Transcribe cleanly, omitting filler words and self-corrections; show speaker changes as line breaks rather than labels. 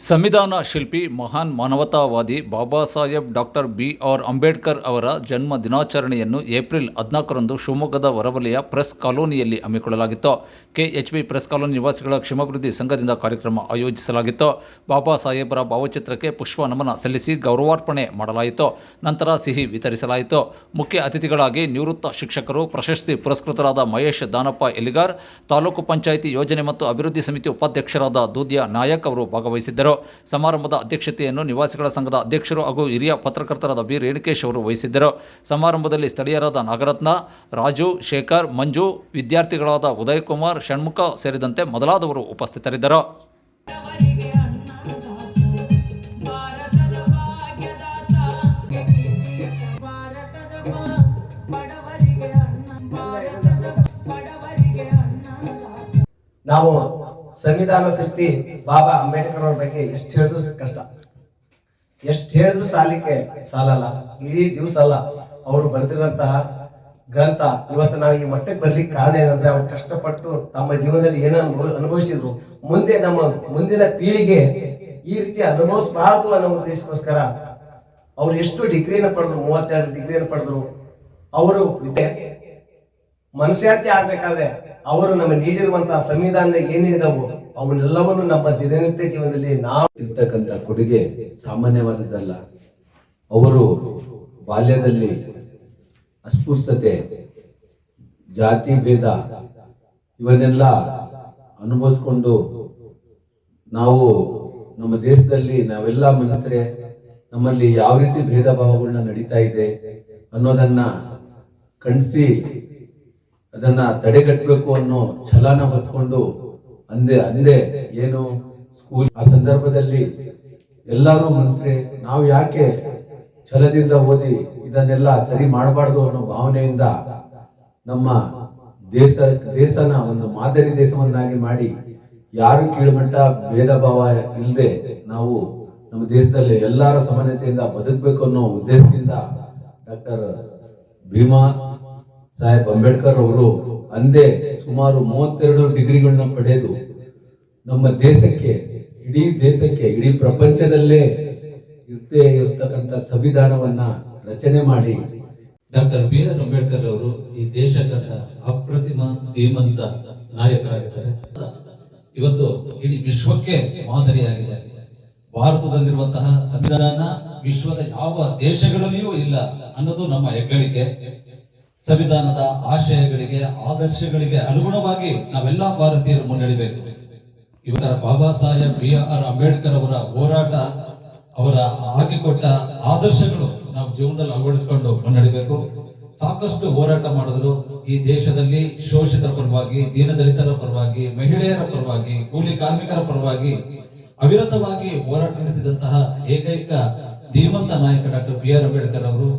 ಸಂವಿಧಾನ ಶಿಲ್ಪಿ ಮಹಾನ್ ಮಾನವತಾವಾದಿ ಬಾಬಾ ಸಾಹೇಬ್ ಡಾಕ್ಟರ್ ಬಿ.ಆರ್. ಅಂಬೇಡ್ಕರ್ ಅವರ ಜನ್ಮ ದಿನಾಚರಣೆಯನ್ನು ಏಪ್ರಿಲ್ 14ರಂದು ಶಿವಮೊಗ್ಗದ ಹೊರವಲಯ ಪ್ರೆಸ್ ಕಾಲೋನಿಯಲ್ಲಿ ಹಮ್ಮಿಕೊಳ್ಳಲಾಗಿತ್ತು. ಕೆಎಚ್ಬಿ ಪ್ರೆಸ್ ಕಾಲೋನಿ ನಿವಾಸಿಗಳ ಕ್ಷೇಮಾಭಿವೃದ್ಧಿ ಸಂಘದಿಂದ ಕಾರ್ಯಕ್ರಮ ಆಯೋಜಿಸಲಾಗಿತ್ತು. ಬಾಬಾ ಸಾಹೇಬರ ಭಾವಚಿತ್ರಕ್ಕೆ ಪುಷ್ಪ ನಮನ ಸಲ್ಲಿಸಿ ಗೌರವಾರ್ಪಣೆ ಮಾಡಲಾಯಿತು. ನಂತರ ಸಿಹಿ ವಿತರಿಸಲಾಯಿತು. ಮುಖ್ಯ ಅತಿಥಿಗಳಾಗಿ ನಿವೃತ್ತ ಶಿಕ್ಷಕರು, ಪ್ರಶಸ್ತಿ ಪುರಸ್ಕೃತರಾದ ಮಹೇಶ್ ದಾನಪ್ಪ ಎಲಿಗಾರ್, ತಾಲೂಕು ಪಂಚಾಯಿತಿ ಯೋಜನೆ ಮತ್ತು ಅಭಿವೃದ್ಧಿ ಸಮಿತಿ ಉಪಾಧ್ಯಕ್ಷರಾದ ದೂದ್ಯ ನಾಯಕ್ ಅವರು ಭಾಗವಹಿಸಿದ್ದರು. ಸಮಾರಂಭದ ಅಧ್ಯಕ್ಷತೆಯನ್ನು ನಿವಾಸಿಗಳ ಸಂಘದ ಅಧ್ಯಕ್ಷರು ಹಾಗೂ ಹಿರಿಯ ಪತ್ರಕರ್ತರಾದ ಬಿ. ರೇಣುಕೇಶ್ ಅವರು ವಹಿಸಿದ್ದರು. ಸಮಾರಂಭದಲ್ಲಿ ಸ್ಥಳೀಯರಾದ ನಾಗರತ್ನ, ರಾಜು, ಶೇಖರ್, ಮಂಜು, ವಿದ್ಯಾರ್ಥಿಗಳಾದ ಉದಯ್ ಕುಮಾರ್, ಷಣ್ಮುಖ ಸೇರಿದಂತೆ ಮೊದಲಾದವರು ಉಪಸ್ಥಿತರಿದ್ದರು.
ನಾವು ಸಂವಿಧಾನ ಶಿಲ್ಪಿ ಬಾಬಾ ಅಂಬೇಡ್ಕರ್ ಅವ್ರ ಬಗ್ಗೆ ಎಷ್ಟು ಹೇಳಿದ್ರು ಕಷ್ಟ, ಎಷ್ಟು ಹೇಳಿದ್ರು ಸಾಲಿಕ್ಕೆ ಸಾಲಲ್ಲ. ಇಡೀ ದಿವಸ ಅಲ್ಲ ಅವರು ಬರೆದಿರುವಂತಹ ಗ್ರಂಥ ಇವತ್ತು ನಾವು ಈ ಮಟ್ಟಕ್ಕೆ ಬರ್ಲಿಕ್ಕೆ ಕಾರಣ ಏನಂದ್ರೆ ಅವ್ರು ಕಷ್ಟಪಟ್ಟು ತಮ್ಮ ಜೀವನದಲ್ಲಿ ಏನನ್ನು ಅನುಭವಿಸಿದ್ರು, ಮುಂದೆ ನಮ್ಮ ಮುಂದಿನ ಪೀಳಿಗೆ ಈ ರೀತಿ ಅನುಭವಿಸಬಾರದು ಅನ್ನೋ ಉದ್ದೇಶಕ್ಕೋಸ್ಕರ ಅವ್ರು ಎಷ್ಟು ಡಿಗ್ರಿಯನ್ನು ಪಡೆದ್ರು, 32 ಡಿಗ್ರಿಯನ್ನು ಪಡೆದ್ರು. ಅವರು ಮನುಷ್ಯಾತಿ ಆಗ್ಬೇಕಾದ್ರೆ ಅವರು ನಮ್ಮ ನೀಡಿರುವಂತಹ ಸಂವಿಧಾನ ಏನಿದಾವೋ ಅವನ್ನೆಲ್ಲವನ್ನು ನಮ್ಮ ದಿನನಿತ್ಯ ಜೀವನದಲ್ಲಿ ನಾವು
ಇರ್ತಕ್ಕಂಥ ಕೊಡುಗೆ ಸಾಮಾನ್ಯವಾದದ್ದಲ್ಲ. ಅವರು ಬಾಲ್ಯದಲ್ಲಿ ಅಸ್ಪೃಶ್ಯತೆ, ಜಾತಿ ಭೇದ ಇವನ್ನೆಲ್ಲ ಅನುಭವಿಸ್ಕೊಂಡು ನಾವು ನಮ್ಮ ದೇಶದಲ್ಲಿ ನಾವೆಲ್ಲ ಮನುಷ್ಯರೇ, ನಮ್ಮಲ್ಲಿ ಯಾವ ರೀತಿ ಭೇದ ಭಾವಗಳನ್ನ ನಡೀತಾ ಇದೆ ಅನ್ನೋದನ್ನ ಖಂಡಿಸಿ ಅದನ್ನ ತಡೆಗಟ್ಟಬೇಕು ಅನ್ನೋ ಛಲನ ಹೊತ್ಕೊಂಡು ಅಂದೆ ಏನು ಸ್ಕೂಲ್ ಆ ಸಂದರ್ಭದಲ್ಲಿ ಎಲ್ಲರೂ ಮನುಷ್ಯರೇ, ನಾವು ಯಾಕೆ ಛಲದಿಂದ ಓದಿ ಇದನ್ನೆಲ್ಲ ಸರಿ ಮಾಡಬಾರ್ದು ಅನ್ನೋ ಭಾವನೆಯಿಂದ ನಮ್ಮ ದೇಶನ ಒಂದು ಮಾದರಿ ದೇಶವನ್ನಾಗಿ ಮಾಡಿ ಯಾರು ಕೀಳುಮಟ್ಟ ಭೇದ ಭಾವ ಇಲ್ಲದೆ ನಾವು ನಮ್ಮ ದೇಶದಲ್ಲಿ ಎಲ್ಲರ ಸಮಾನತೆಯಿಂದ ಬದುಕಬೇಕು ಅನ್ನೋ ಉದ್ದೇಶದಿಂದ ಡಾಕ್ಟರ್ ಭೀಮಾ ಸಾಹೇಬ್ ಅಂಬೇಡ್ಕರ್ ಅವರು ಅಂದೇ ಸುಮಾರು 32 ಡಿಗ್ರಿಗಳನ್ನ ಪಡೆದು ನಮ್ಮ ದೇಶಕ್ಕೆ, ಇಡೀ ಪ್ರಪಂಚದಲ್ಲೇ ಇರ್ತಕ್ಕಂಥ ಸಂವಿಧಾನವನ್ನ ರಚನೆ ಮಾಡಿ
ಡಾಕ್ಟರ್ ಬಿ.ಆರ್. ಅಂಬೇಡ್ಕರ್ ಅವರು ಈ ದೇಶ ಕಂಡ ಅಪ್ರತಿಮ ಧೀಮಂತ ನಾಯಕರಾಗಿದ್ದಾರೆ. ಇವತ್ತು ಇಡೀ ವಿಶ್ವಕ್ಕೆ ಮಾದರಿಯಾಗಿದೆ. ಭಾರತದಲ್ಲಿರುವಂತಹ ಸಂವಿಧಾನ ವಿಶ್ವದ ಯಾವ ದೇಶಗಳಲ್ಲಿಯೂ ಇಲ್ಲ ಅನ್ನೋದು ನಮ್ಮ ಹೆಗ್ಗಳಿಕೆ. ಸಂವಿಧಾನದ ಆಶಯಗಳಿಗೆ, ಆದರ್ಶಗಳಿಗೆ ಅನುಗುಣವಾಗಿ ನಾವೆಲ್ಲ ಭಾರತೀಯರು ಮುನ್ನಡೆಯಬೇಕು. ಇವರ ಬಾಬಾ ಸಾಹೇಬ್ ಬಿ.ಆರ್. ಅಂಬೇಡ್ಕರ್ ಅವರ ಹೋರಾಟ, ಅವರ ಹಾಕಿಕೊಟ್ಟ ಆದರ್ಶಗಳು ನಾವು ಜೀವನದಲ್ಲಿ ಅಳವಡಿಸಿಕೊಂಡು ಮುನ್ನಡೆಯಬೇಕು. ಸಾಕಷ್ಟು ಹೋರಾಟ ಮಾಡಿದ್ರು ಈ ದೇಶದಲ್ಲಿ. ಶೋಷಿತರ ಪರವಾಗಿ, ದೀನದಲಿತರ ಪರವಾಗಿ, ಮಹಿಳೆಯರ ಪರವಾಗಿ, ಕೂಲಿ ಕಾರ್ಮಿಕರ ಪರವಾಗಿ ಅವಿರತವಾಗಿ ಹೋರಾಟ ನಡೆಸಿದಂತಹ ಏಕೈಕ ಧೀಮಂತ ನಾಯಕ ಡಾಕ್ಟರ್ ಬಿ.ಆರ್. ಅಂಬೇಡ್ಕರ್ ಅವರು